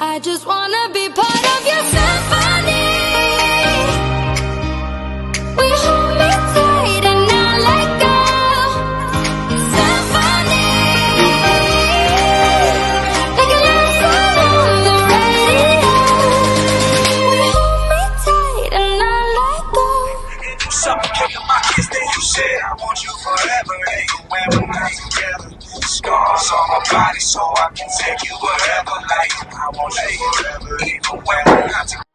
I just wanna be part of your symphony. We hold me tight and not let go. Symphony, like a love song on the radio. We hold me tight and not let go. Suffocating my kids, then you said I want you forever. Ain't you when we're not together? Scars on my body so I can take you wherever. Like I want you forever, even when we're not together.